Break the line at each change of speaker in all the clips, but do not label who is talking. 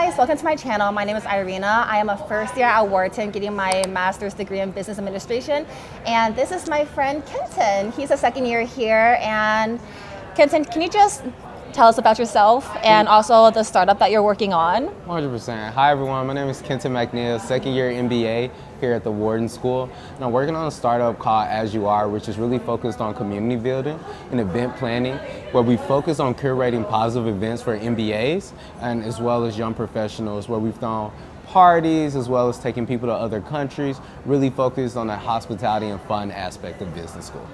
guys, welcome to my channel. My name is Irina. I am a first year at Wharton getting my master's degree in business administration. And this is my friend Kenton. He's a second year here. And Kenton, can you just tell us about yourself and also the startup that you're working on?
100%. Hi everyone, my name is Kenton McNeil, second year MBA here at the Wharton School. And I'm working on a startup called As You Are, which is really focused on community building and event planning, where we focus on curating positive events for MBAs and as well as young professionals, where we've thrown parties as well as taking people to other countries, really focused on the hospitality and fun aspect of business school.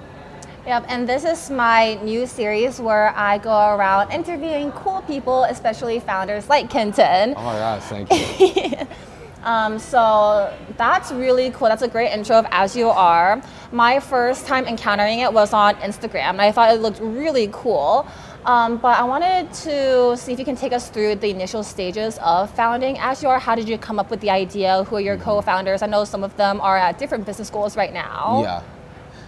Yep, and this is my new series where I go around interviewing cool people, especially founders like Kenton.
Oh my gosh, thank you.
So that's really cool. That's a great intro of As You Are. My first time encountering it was on Instagram, and I thought it looked really cool. But I wanted to see if you can take us through the initial stages of founding As You Are. How did you come up with the idea? Who are your co-founders? I know some of them are at different business schools right now.
Yeah.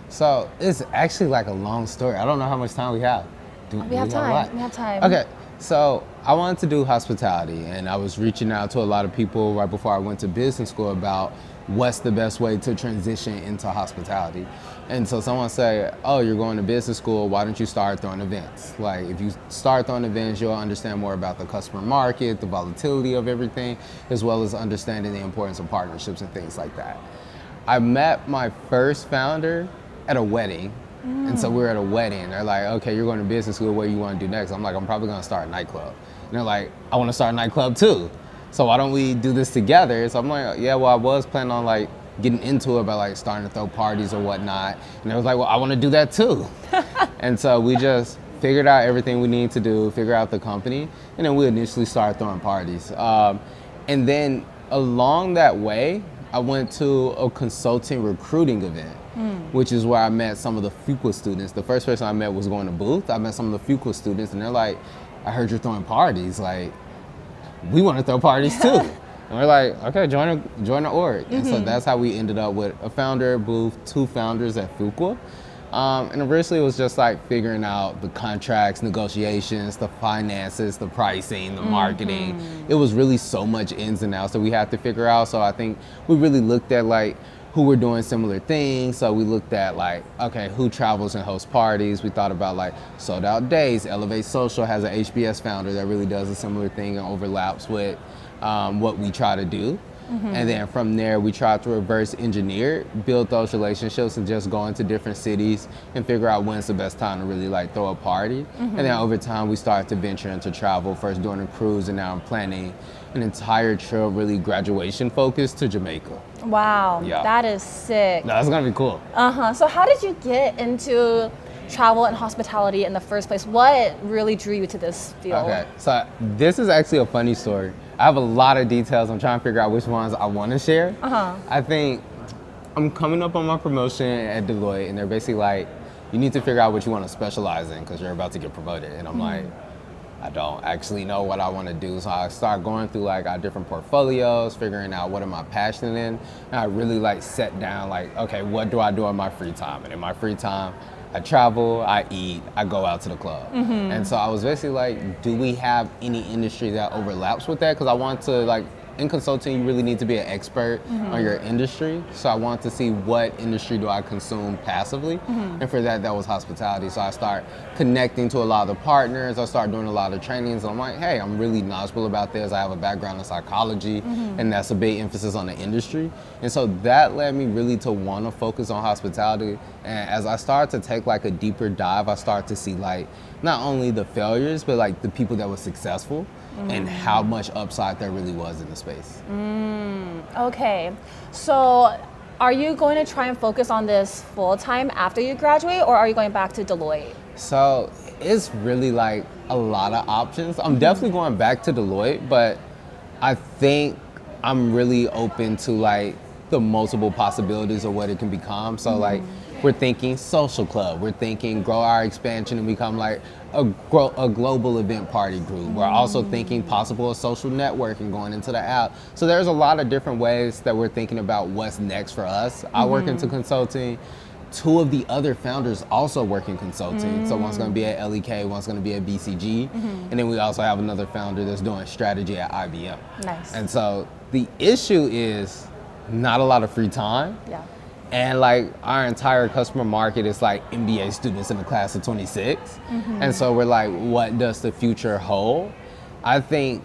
So it's actually like a long story. I don't know how much time we have.
We have time.
Okay, so I wanted to do hospitality, and I was reaching out to a lot of people right before I went to business school about what's the best way to transition into hospitality. And so someone said, oh, you're going to business school, why don't you start throwing events? Like if you start throwing events, you'll understand more about the customer market, the volatility of everything, as well as understanding the importance of partnerships and things like that. I met my first founder at a wedding. And so we were at a wedding. They're like, okay, you're going to business school, what do you want to do next? I'm like, I'm probably going to start a nightclub. And they're like, I want to start a nightclub too. So why don't we do this together? So I'm like, yeah, well, I was planning on like getting into it by like starting to throw parties or whatnot. And they was like, well, I want to do that too. And so we just figured out everything we need to do, figure out the company, and then we initially started throwing parties. And then along that way, I went to a consulting recruiting event, which is where I met some of the Fuqua students. The first person I met was going to Booth. I met some of the Fuqua students, and they're like, I heard you're throwing parties. Like, we want to throw parties too. And we're like, okay, join the org. And so that's how we ended up with a founder at Booth, two founders at Fuqua. And originally it was just like figuring out the contracts, negotiations, the finances, the pricing, the marketing. It was really so much ins and outs that we had to figure out. So I think we really looked at like who were doing similar things. So we looked at like, okay, who travels and hosts parties. We thought about like Sold Out Days. Elevate Social has an HBS founder that really does a similar thing and overlaps with what we try to do. And then from there, we tried to reverse engineer, build those relationships and just go into different cities and figure out when's the best time to really like throw a party. And then over time, we started to venture into travel, first doing a cruise, and now I'm planning an entire trip, really graduation focused to Jamaica.
Wow,
Yeah.
that is sick.
No, that's gonna be cool.
So how did you get into travel and hospitality in the first place? What really drew you to this field?
Okay, so this is actually a funny story. I have a lot of details. I'm trying to figure out which ones I want to share. I think I'm coming up on my promotion at Deloitte, and they're basically like, you need to figure out what you want to specialize in because you're about to get promoted. And I'm like, I don't actually know what I want to do. So I start going through like our different portfolios, figuring out what am I passionate in. And I really like set down like, okay, what do I do in my free time? And in my free time, I travel, I eat, I go out to the club. And so I was basically like, do we have any industry that overlaps with that? Because I want to like, in consulting, you really need to be an expert on your industry. So I wanted to see what industry do I consume passively. And for that, that was hospitality. So I started connecting to a lot of the partners. I started doing a lot of trainings. And I'm like, hey, I'm really knowledgeable about this. I have a background in psychology, and that's a big emphasis on the industry. And so that led me really to want to focus on hospitality. And as I started to take like a deeper dive, I started to see like not only the failures, but like the people that were successful. And how much upside there really was in the space.
Okay, so are you going to try and focus on this full time after you graduate, or are you going back to Deloitte?
So it's really like a lot of options. I'm definitely going back to Deloitte, but I think I'm really open to like the multiple possibilities of what it can become. So like we're thinking social club, we're thinking grow our expansion and become like a global event party group. We're also thinking possible social networking going into the app. So there's a lot of different ways that we're thinking about what's next for us. I work into consulting. two of the other founders also work in consulting. So one's going to be at LEK, one's going to be at BCG. And then we also have another founder that's doing strategy at IBM.
Nice.
And so the issue is not a lot of free time.
Yeah.
And like our entire customer market is like MBA students in the class of 26. And so we're like, what does the future hold? I think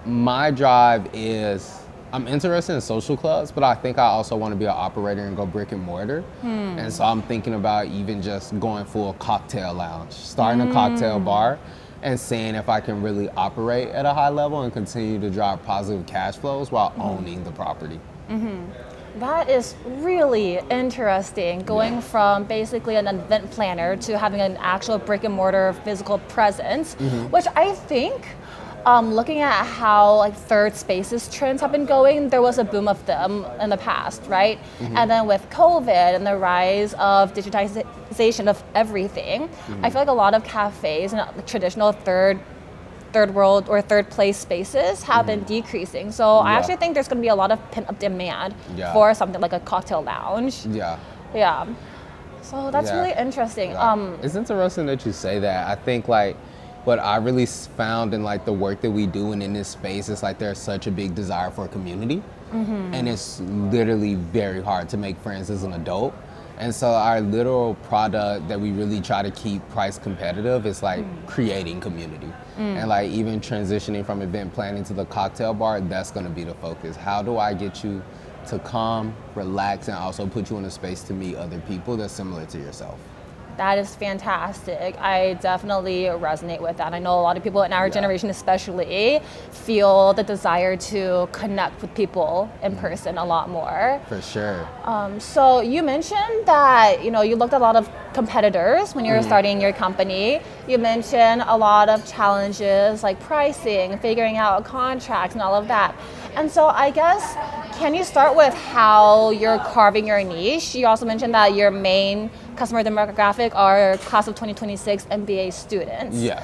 my drive is, I'm interested in social clubs, but I think I also want to be an operator and go brick and mortar. And so I'm thinking about even just going full cocktail lounge, starting a cocktail bar and seeing if I can really operate at a high level and continue to drive positive cash flows while owning the property.
That is really interesting, going from basically an event planner to having an actual brick and mortar physical presence, which I think, looking at how like third spaces trends have been going, there was a boom of them in the past, right? And then with COVID and the rise of digitization of everything, I feel like a lot of cafes and traditional third world or third place spaces have been decreasing. So I actually think there's going to be a lot of pent-up demand for something like a cocktail lounge. Yeah. So that's really interesting.
It's interesting that you say that. I think like what I really found in like the work that we do and in this space is like there's such a big desire for community, and it's literally very hard to make friends as an adult. And so our literal product that we really try to keep price competitive is like creating community. And like even transitioning from event planning to the cocktail bar, that's gonna be the focus. How do I get you to come, relax, and also put you in a space to meet other people that's similar to yourself?
That is fantastic. I definitely resonate with that. I know a lot of people in our generation especially feel the desire to connect with people in person a lot more.
For sure.
So you mentioned that you looked at a lot of competitors when you were starting your company. You mentioned a lot of challenges like pricing, figuring out contracts and all of that. And so I guess, can you start with how you're carving your niche? You also mentioned that your main customer demographic are class of 2026 MBA students.
Yeah.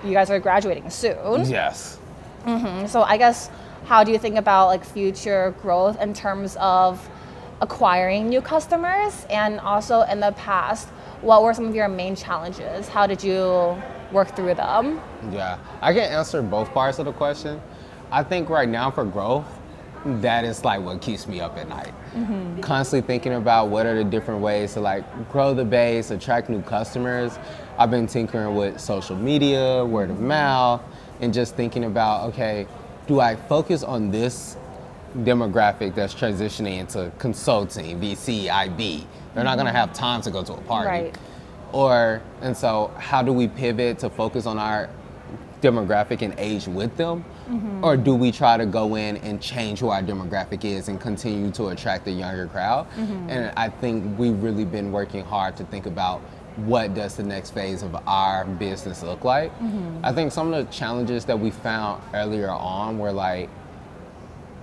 You guys are graduating soon.
Yes.
So I guess, how do you think about like future growth in terms of acquiring new customers? And also in the past, what were some of your main challenges? How did you work through them?
Yeah, I can answer both parts of the question. I think right now for growth, that is like what keeps me up at night. Constantly thinking about what are the different ways to like grow the base, attract new customers. I've been tinkering with social media, word of mouth, and just thinking about, okay, do I focus on this demographic that's transitioning into consulting, VC, IB? They're not gonna have time to go to a party. Right. And so how do we pivot to focus on our demographic and age with them? Or do we try to go in and change who our demographic is and continue to attract a younger crowd? And I think we've really been working hard to think about what does the next phase of our business look like. I think some of the challenges that we found earlier on were like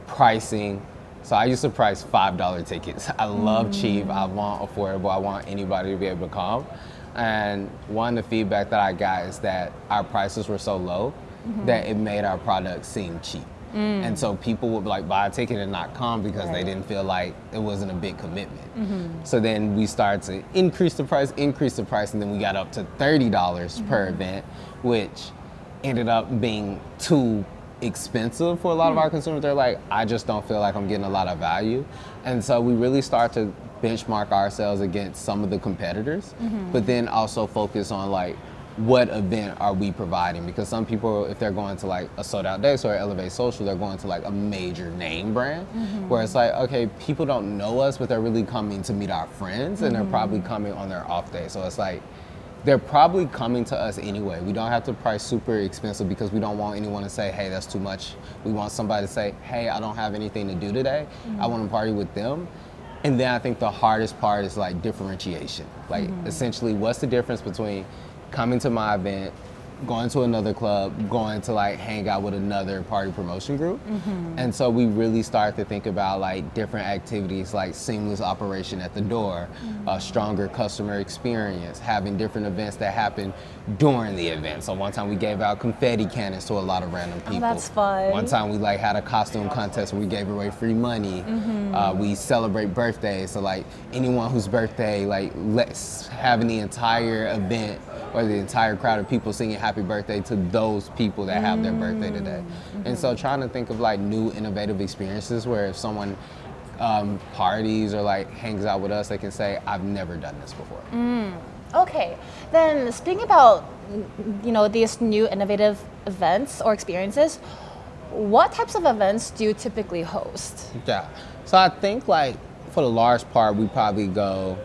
pricing. So I used to price $5 tickets. I love cheap, I want affordable, I want anybody to be able to come. And one of the feedback that I got is that our prices were so low that it made our product seem cheap. And so people would like buy a ticket and not come because they didn't feel like it wasn't a big commitment. So then we started to increase the price, and then we got up to $30 per event, which ended up being too expensive for a lot of our consumers. They're like, I just don't feel like I'm getting a lot of value. And so we really start to benchmark ourselves against some of the competitors, but then also focus on like, what event are we providing? Because some people, if they're going to like a Sold Out Days or Elevate Social, they're going to like a major name brand, where it's like, okay, people don't know us, but they're really coming to meet our friends, and they're probably coming on their off day. So it's like, they're probably coming to us anyway. We don't have to price super expensive because we don't want anyone to say, hey, that's too much. We want somebody to say, hey, I don't have anything to do today. I want to party with them. And then I think the hardest part is like differentiation. Like essentially, what's the difference between coming to my event, going to another club, going to like hang out with another party promotion group. And so we really started to think about like different activities like seamless operation at the door, a stronger customer experience, having different events that happen during the event. So one time we gave out confetti cannons to a lot of random people.
Oh, that's fun.
One time we like had a costume contest where we gave away free money. We celebrate birthdays, so like anyone whose birthday, like let's having the entire event or the entire crowd of people singing happy birthday to those people that have their birthday today. And so trying to think of like new innovative experiences where if someone parties or like hangs out with us, they can say, I've never done this before.
Okay, then speaking about, you know, these new innovative events or experiences, what types of events do you typically host?
Yeah, so I think like for the large part, we probably go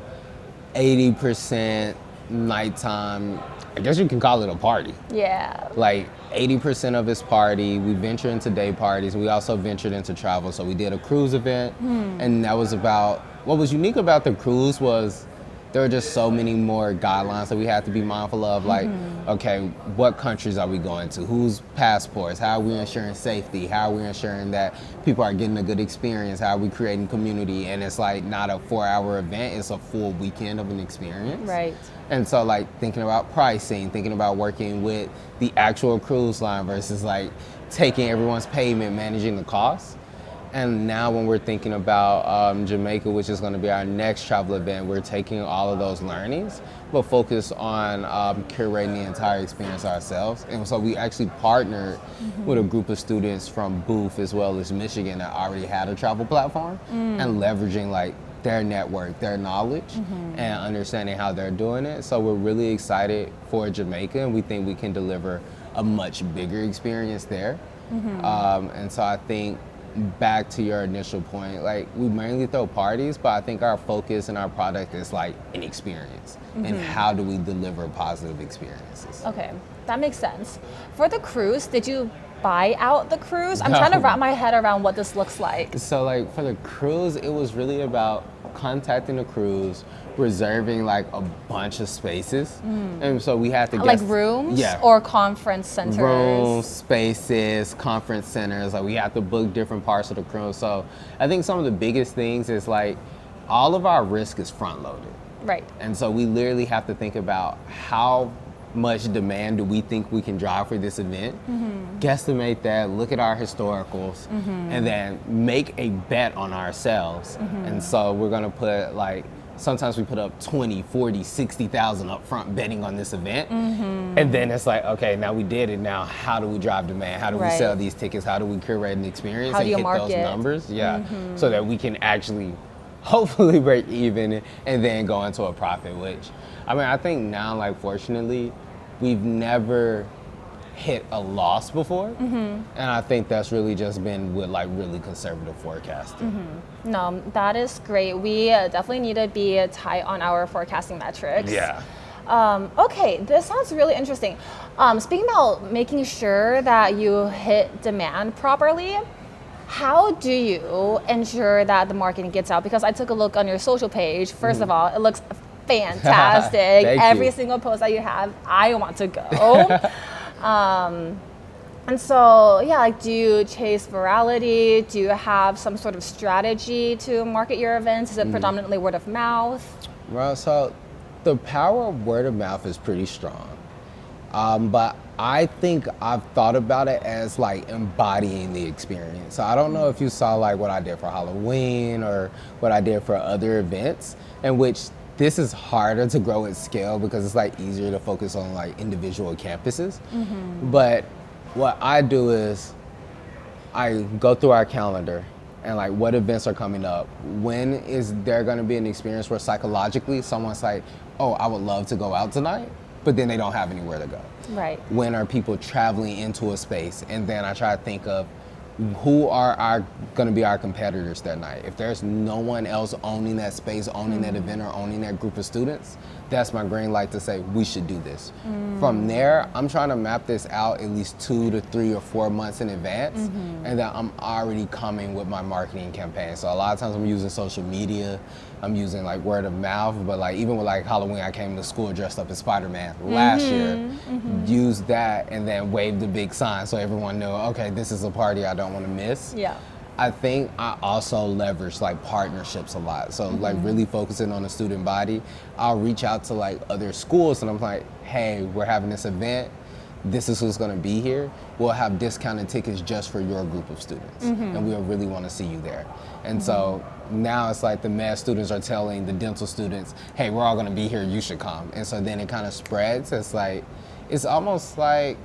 80% nighttime. I guess you can call it a party.
Yeah.
Like 80% of it's party. We venture into day parties. We also ventured into travel. So we did a cruise event, and that was about, what was unique about the cruise was there were just so many more guidelines that we had to be mindful of, like, okay, what countries are we going to? Whose passports? How are we ensuring safety? How are we ensuring that people are getting a good experience? How are we creating community? And it's like not a 4-hour event, it's a full weekend of an experience.
Right.
And so like thinking about pricing, thinking about working with the actual cruise line versus like taking everyone's payment, managing the costs. And now when we're thinking about Jamaica, which is going to be our next travel event, we're taking all of those learnings, but focus on curating the entire experience ourselves. And so we actually partnered with a group of students from Booth as well as Michigan that already had a travel platform and leveraging like their network, their knowledge, and understanding how they're doing it. So we're really excited for Jamaica, and we think we can deliver a much bigger experience there. And so I think back to your initial point, like we mainly throw parties, but I think our focus and our product is like an experience and how do we deliver positive experiences.
Okay, that makes sense. For the cruise, did you buy out the cruise? I'm
No.
trying to wrap my head around what this looks like.
So like for the cruise, it was really about contacting the cruise, reserving like a bunch of spaces. And so we had to
Like
guess,
rooms
yeah,
or conference centers?
rooms, spaces, conference centers. Like we have to book different parts of the cruise. So I think some of the biggest things is like all of our risk is front loaded.
Right.
And so we literally have to think about how much demand do we think we can drive for this event, guesstimate that, look at our historicals, and then make a bet on ourselves. And so we're gonna put like, sometimes we put up 20, 40, 60,000 up front betting on this event. And then it's like, okay, now we did it. Now, how do we drive demand? How do we
Right.
sell these tickets? How do we curate an experience
How
and
do you
hit those
market?
numbers? Yeah, so that we can actually hopefully break even and then go into a profit, which, I mean, I think now, like, fortunately, we've never hit a loss before. And I think that's really just been with like really conservative forecasting.
No, that is great. We definitely need to be tight on our forecasting metrics.
Yeah.
Okay, this sounds really interesting. Speaking about making sure that you hit demand properly, how do you ensure that the marketing gets out? Because I took a look on your social page. First of all, it looks fantastic.
Thank
Every
you.
single post that you have, I want to go. And so, yeah, like, do you chase virality? Do you have some sort of strategy to market your events? Is it predominantly word of mouth?
Well, so the power of word of mouth is pretty strong. But I think I've thought about it as like embodying the experience. So I don't know if you saw like what I did for Halloween or what I did for other events, in which this is harder to grow at scale because it's like easier to focus on like individual campuses. But what I do is I go through our calendar and like what events are coming up. When is there gonna be an experience where psychologically someone's like, oh, I would love to go out tonight, but then they don't have anywhere to go.
Right.
When are people traveling into a space? And then I try to think of who are going to be our competitors that night. If there's no one else owning that space, owning that event, or owning that group of students, that's my green light to say we should do this. From there, I'm trying to map this out at least 2 to 3 or 4 months in advance, and then I'm already coming with my marketing campaign. So a lot of times I'm using social media, I'm using like word of mouth, but like even with like Halloween, I came to school dressed up as Spider-Man last year, used that and then waved the big sign so everyone knew, okay, this is a party I don't want to miss.
Yeah.
I think I also leverage like partnerships a lot. So like really focusing on the student body, I'll reach out to like other schools and I'm like, hey, we're having this event. This is who's gonna be here. We'll have discounted tickets just for your group of students. And we'll really wanna see you there. And so now it's like the med students are telling the dental students, hey, we're all gonna be here, you should come. And so then it kind of spreads. It's like, it's almost like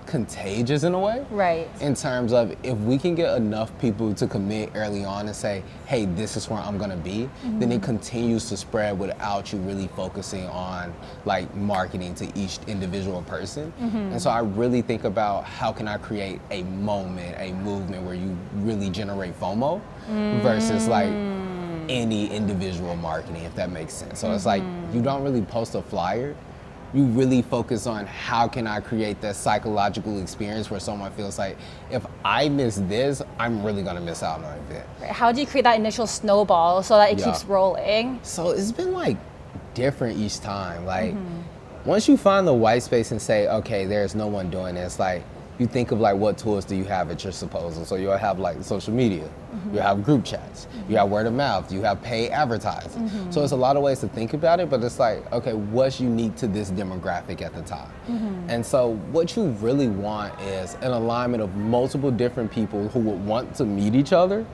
contagious in a way.
Right.
In terms of if we can get enough people to commit early on and say, hey, this is where I'm gonna be, then it continues to spread without you really focusing on like marketing to each individual person. And so I really think about how can I create a moment, a movement where you really generate FOMO versus like any individual marketing, if that makes sense. So it's like you don't really post a flyer. You really focus on how can I create that psychological experience where someone feels like, if I miss this, I'm really gonna miss out on an event.
Right. How do you create that initial snowball so that it keeps rolling?
So it's been like different each time. Like once you find the white space and say, okay, there's no one doing this, like you think of like what tools do you have at your disposal. So you'll have like social media, you have group chats, you have word of mouth, you have paid advertising. So it's a lot of ways to think about it, but it's like, okay, what's unique to this demographic at the time? And so what you really want is an alignment of multiple different people who would want to meet each other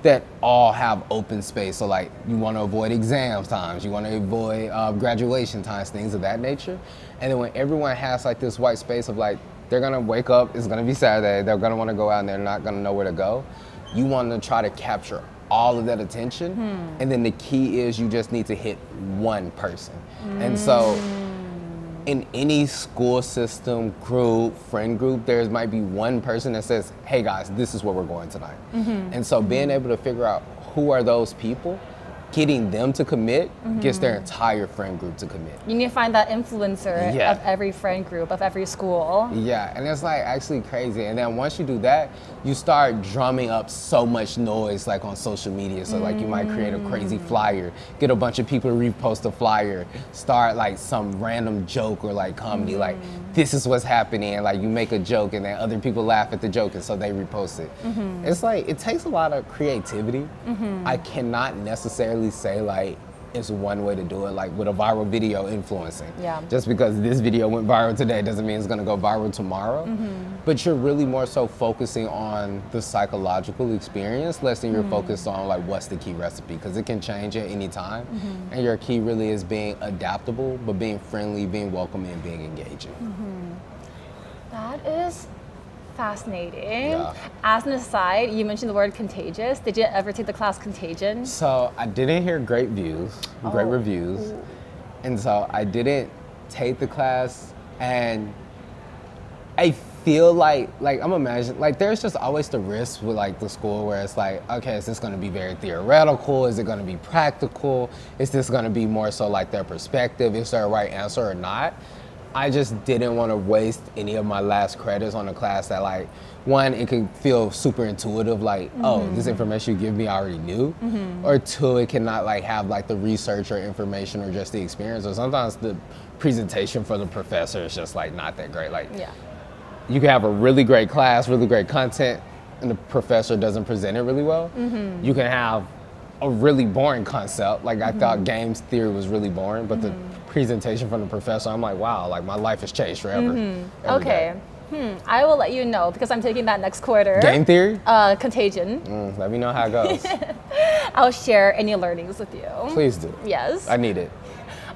that all have open space. So like you want to avoid exams times, you want to avoid graduation times, things of that nature. And then when everyone has like this white space of like, they're gonna wake up, it's gonna be Saturday, they're gonna wanna go out and they're not gonna know where to go. You wanna try to capture all of that attention. And then the key is you just need to hit one person. And so in any school system, group, friend group, there might be one person that says, hey guys, this is where we're going tonight. And so being able to figure out who are those people, getting them to commit gets their entire friend group to commit.
You need to find that influencer of every friend group, of every school.
Yeah, and it's like actually crazy. And then once you do that, you start drumming up so much noise like on social media. So like you might create a crazy flyer, get a bunch of people to repost the flyer, start like some random joke or like comedy, like this is what's happening. And like you make a joke and then other people laugh at the joke and so they repost it. It's like, it takes a lot of creativity. I cannot necessarily say like it's one way to do it, like with a viral video influencing. Just because this video went viral today doesn't mean it's gonna go viral tomorrow. But you're really more so focusing on the psychological experience less than you're focused on like what's the key recipe, because it can change at any time. And your key really is being adaptable, but being friendly, being welcoming, and being engaging.
That is fascinating. As an aside, you mentioned the word contagious. Did you ever take the class Contagion? So
I didn't hear great reviews. And so I didn't take the class, and I feel like I'm imagining, like there's just always the risk with like the school where it's like, okay, is this gonna be very theoretical? Is it gonna be practical? Is this gonna be more so like their perspective? Is there a right answer or not? I just didn't want to waste any of my last credits on a class that like, one, it could feel super intuitive, like, oh, this information you give me I already knew. Or two, it cannot like have like the research or information or just the experience. Or sometimes the presentation for the professor is just like not that great. Like, you can have a really great class, really great content, and the professor doesn't present it really well. You can have a really boring concept. Like I thought games theory was really boring, but the presentation from the professor, I'm like, wow, like my life has changed forever.
Okay. I will let you know because I'm taking that next quarter.
Game theory?
Contagion.
Let me know how it goes.
I'll share any learnings with you.
Please do.
Yes.
I need it.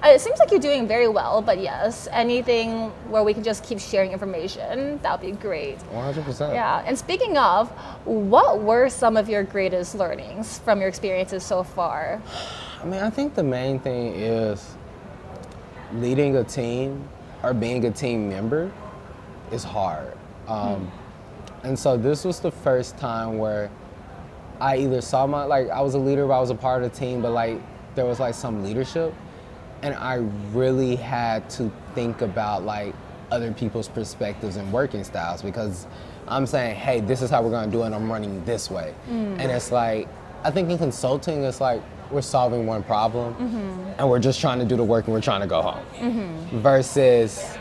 It seems like you're doing very well, but yes, anything where we can just keep sharing information, that would be great.
100%.
Yeah, and speaking of, what were some of your greatest learnings from your experiences so far?
I mean, I think the main thing is leading a team or being a team member is hard. And so this was the first time where I either saw I was a leader, but I was a part of the team, but like there was like some leadership. And I really had to think about like other people's perspectives and working styles, because I'm saying, hey, this is how we're gonna do it, and I'm running this way. And it's like, I think in consulting, it's like we're solving one problem and we're just trying to do the work and we're trying to go home. Versus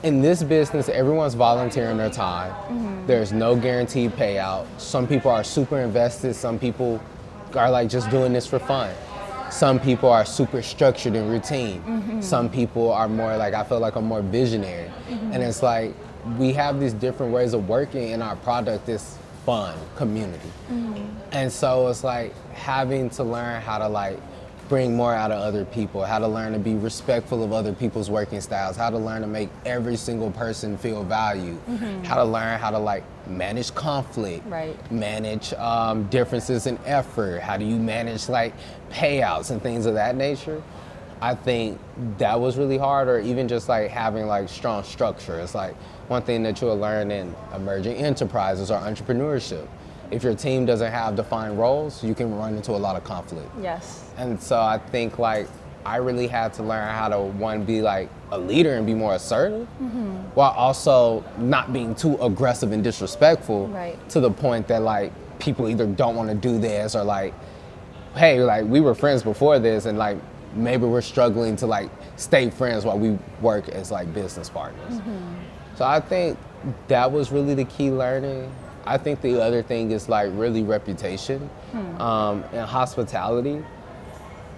in this business, everyone's volunteering their time. There's no guaranteed payout. Some people are super invested. Some people are like just doing this for fun. Some people are super structured and routine. Some people are more like, I feel like I'm more visionary. And it's like, we have these different ways of working, and our product is fun, community. And so it's like having to learn how to like bring more out of other people, how to learn to be respectful of other people's working styles, how to learn to make every single person feel valued, how to learn how to like manage conflict, manage differences in effort, how do you manage like payouts and things of that nature. I think that was really hard, or even just like having like strong structure. It's like one thing that you'll learn in emerging enterprises or entrepreneurship. If your team doesn't have defined roles, you can run into a lot of conflict.
Yes.
And so I think like I really had to learn how to, one, be like a leader and be more assertive, while also not being too aggressive and disrespectful to the point that like people either don't want to do this, or like, hey, like we were friends before this, and like maybe we're struggling to like stay friends while we work as like business partners. So I think that was really the key learning. I think the other thing is like really reputation. In hospitality,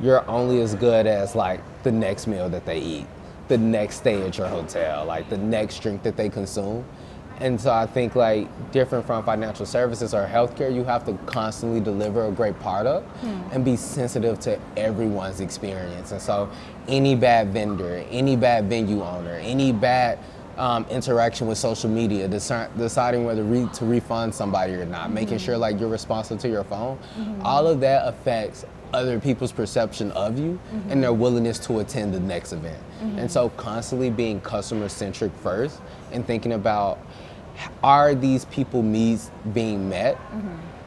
you're only as good as like the next meal that they eat, the next stay at your hotel, like the next drink that they consume. And so I think like different from financial services or healthcare, you have to constantly deliver a great product and be sensitive to everyone's experience. And so any bad vendor, any bad venue owner, any bad interaction with social media, deciding whether to refund somebody or not, making sure like you're responsive to your phone, all of that affects other people's perception of you and their willingness to attend the next event. And so constantly being customer centric first and thinking about, are these people's needs being met?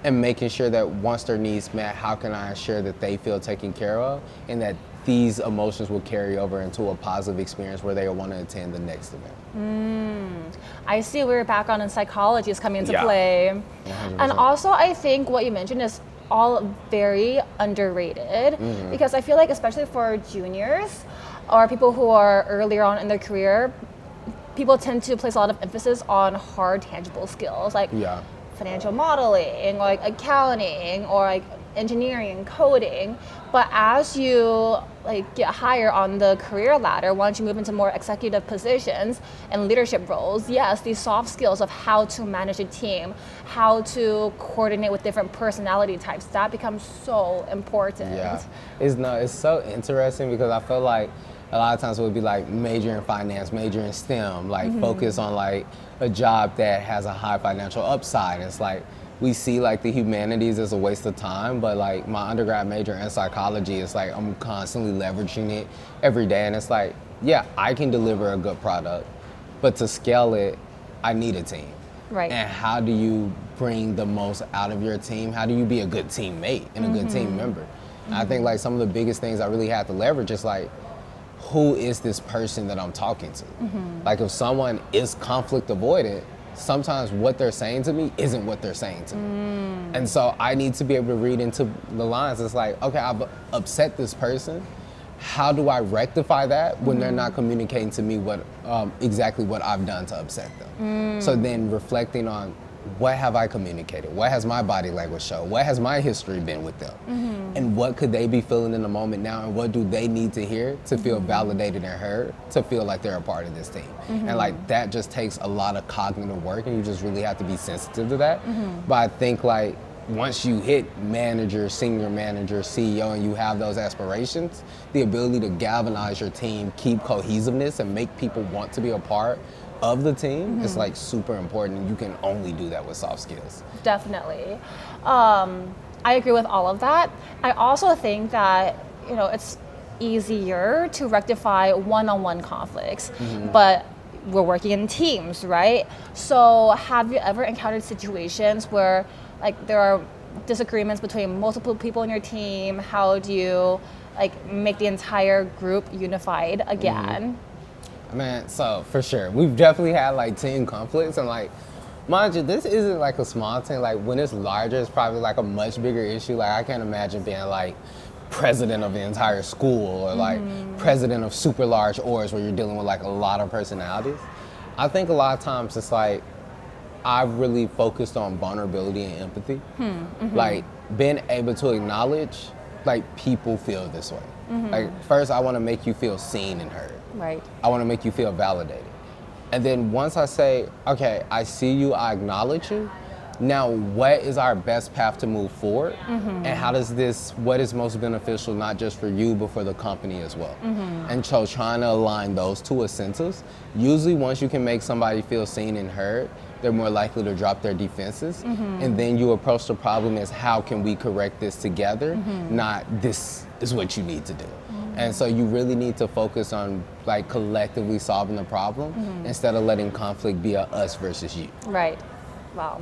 And making sure that once their needs met, how can I ensure that they feel taken care of, and that these emotions will carry over into a positive experience where they will want to attend the next event.
I see where your background in psychology is coming into play.
100%.
And also I think what you mentioned is all very underrated, because I feel like especially for juniors or people who are earlier on in their career, people tend to place a lot of emphasis on hard, tangible skills like financial modeling, or like accounting, or like engineering and coding. But as you like get higher on the career ladder, once you move into more executive positions and leadership roles, yes, these soft skills of how to manage a team, how to coordinate with different personality types, that becomes so important.
It's so interesting, because I feel like a lot of times it would be like major in finance, major in STEM, like focus on like a job that has a high financial upside. It's like we see like the humanities as a waste of time, but like my undergrad major in psychology, it's like I'm constantly leveraging it every day. And it's like, yeah, I can deliver a good product, but to scale it, I need a team. And how do you bring the most out of your team? How do you be a good teammate and a good team member? And I think like some of the biggest things I really had to leverage is like, who is this person that I'm talking to? Like if someone is conflict avoidant, sometimes what they're saying to me isn't what they're saying to me. And so I need to be able to read into the lines. It's like, okay, I've upset this person. How do I rectify that when they're not communicating to me what exactly what I've done to upset them? So then reflecting on, what have I communicated? What has my body language shown? What has my history been with them? And what could they be feeling in the moment now? And what do they need to hear to feel validated and heard, to feel like they're a part of this team? And like that just takes a lot of cognitive work, and you just really have to be sensitive to that. But I think like once you hit manager, senior manager, CEO, and you have those aspirations, the ability to galvanize your team, keep cohesiveness, and make people want to be a part of the team is like super important. You can only do that with soft skills.
Definitely. I agree with all of that. I also think that, you know, it's easier to rectify one-on-one conflicts, but we're working in teams, right? So have you ever encountered situations where like there are disagreements between multiple people in your team? How do you like make the entire group unified again?
Man, so for sure, we've definitely had like team conflicts, and like, mind you, this isn't like a small thing. Like when it's larger, it's probably like a much bigger issue. Like I can't imagine being like president of the entire school or like president of super large orgs where you're dealing with like a lot of personalities. I think a lot of times it's like I've really focused on vulnerability and empathy. Like being able to acknowledge like people feel this way. Like first I want to make you feel seen and heard.
Right.
I want to make you feel validated. And then once I say, okay, I see you, I acknowledge you, now what is our best path to move forward? And how does what is most beneficial, not just for you, but for the company as well? And so trying to align those two incentives, usually once you can make somebody feel seen and heard, they're more likely to drop their defenses. And then you approach the problem as how can we correct this together, not this is what you need to do. And so you really need to focus on like collectively solving the problem instead of letting conflict be a us versus you.
Right. Wow.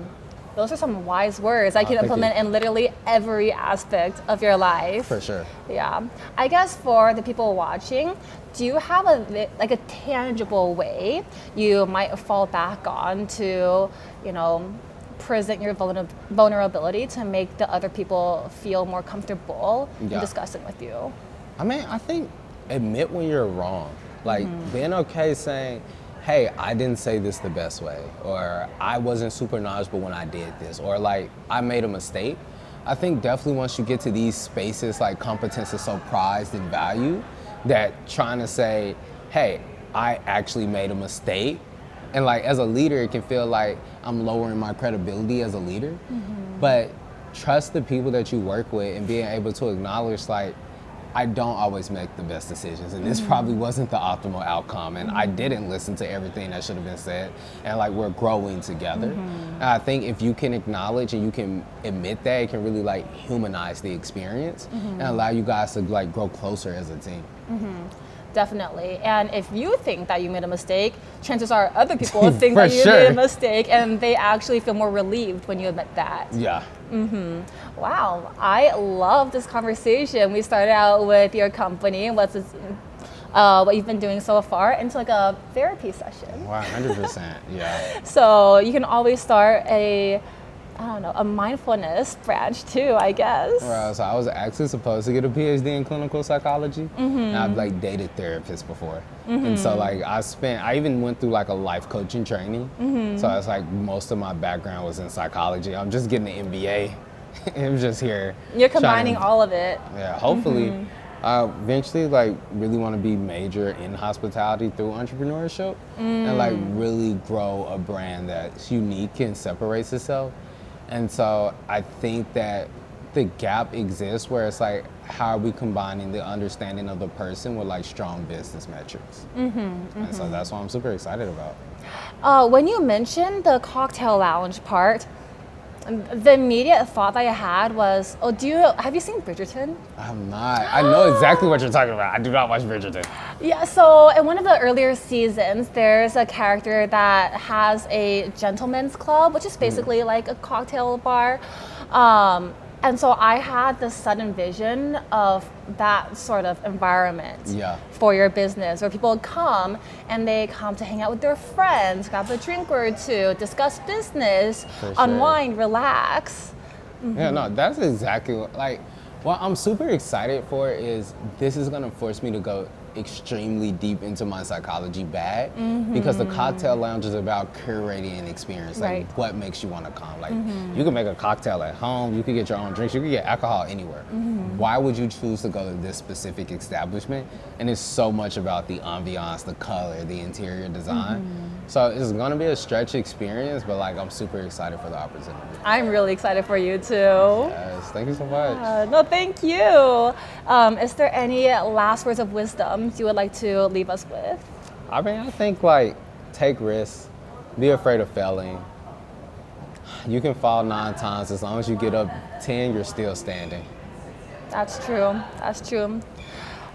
Those are some wise words I can
thank
implement
you.
in literally every aspect of your life.
For sure.
Yeah. I guess for the people watching, do you have a tangible way you might fall back on to, present your vulnerability to make the other people feel more comfortable in discussing with you?
I mean, I think admit when you're wrong. Like being okay saying, hey, I didn't say this the best way, or I wasn't super knowledgeable when I did this, or like I made a mistake. I think definitely once you get to these spaces, like competence is so prized and valued that trying to say, hey, I actually made a mistake. And like as a leader, it can feel like I'm lowering my credibility as a leader, but trust the people that you work with and being able to acknowledge like, I don't always make the best decisions, and this probably wasn't the optimal outcome, and I didn't listen to everything that should have been said, and like we're growing together. And I think if you can acknowledge and you can admit that, it can really like humanize the experience and allow you guys to like grow closer as a team.
Definitely. And if you think that you made a mistake, chances are other people think
For
that you
sure.
made a mistake, and they actually feel more relieved when you admit that.
Yeah.
Wow, I love this conversation. We started out with your company and what you've been doing so far into like a therapy session.
Wow, 100%. Yeah.
So you can always start a mindfulness branch too, I guess.
Well, so I was actually supposed to get a PhD in clinical psychology, and I've like dated therapists before, and so like I even went through like a life coaching training. So it's like most of my background was in psychology. I'm just getting an MBA. I'm just here.
You're combining all of it.
Yeah, hopefully. I eventually like really want to be major in hospitality through entrepreneurship and like really grow a brand that's unique and separates itself. And so I think that the gap exists where it's like, how are we combining the understanding of the person with like strong business metrics? And so that's what I'm super excited about.
When you mentioned the cocktail lounge part, the immediate thought that I had was, have you seen Bridgerton?
I'm not. I know exactly what you're talking about. I do not watch Bridgerton.
Yeah, so in one of the earlier seasons, there's a character that has a gentleman's club, which is basically like a cocktail bar. And so I had this sudden vision of that sort of environment for your business, where people come and they come to hang out with their friends, grab a drink or two, discuss business, unwind, relax.
Yeah, no, that's exactly what I'm super excited for is this is gonna force me to go extremely deep into my psychology bag because the cocktail lounge is about curating an experience, like what makes you want to come. Like you can make a cocktail at home, you can get your own drinks, you can get alcohol anywhere. Why would you choose to go to this specific establishment? And it's so much about the ambiance, the color, the interior design. So it's gonna be a stretch experience, but like I'm super excited for the opportunity.
I'm really excited for you too.
Yes, thank you so much.
No, thank you. Is there any last words of wisdom you would like to leave us with?
I mean, I think like take risks, be afraid of failing. You can fall 9 times, as long as you get up 10, you're still standing.
That's true. That's true.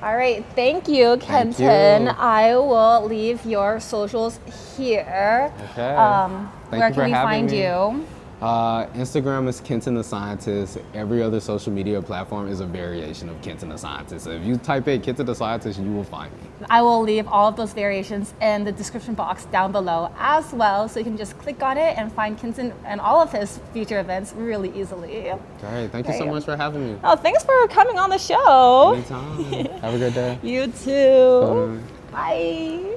All right, thank you, Kenton.
Thank you.
I will leave your socials here.
Okay.
Where can we find you?
Instagram is Kenton the Scientist. Every other social media platform is a variation of Kenton the Scientist. So if you type in Kenton the Scientist, you will find me.
I will leave all of those variations in the description box down below as well, so you can just click on it and find Kenton and all of his future events really easily.
Great. Thank you so much for having me.
Oh, thanks for coming on the show.
Anytime. Have a good day.
You too. Bye.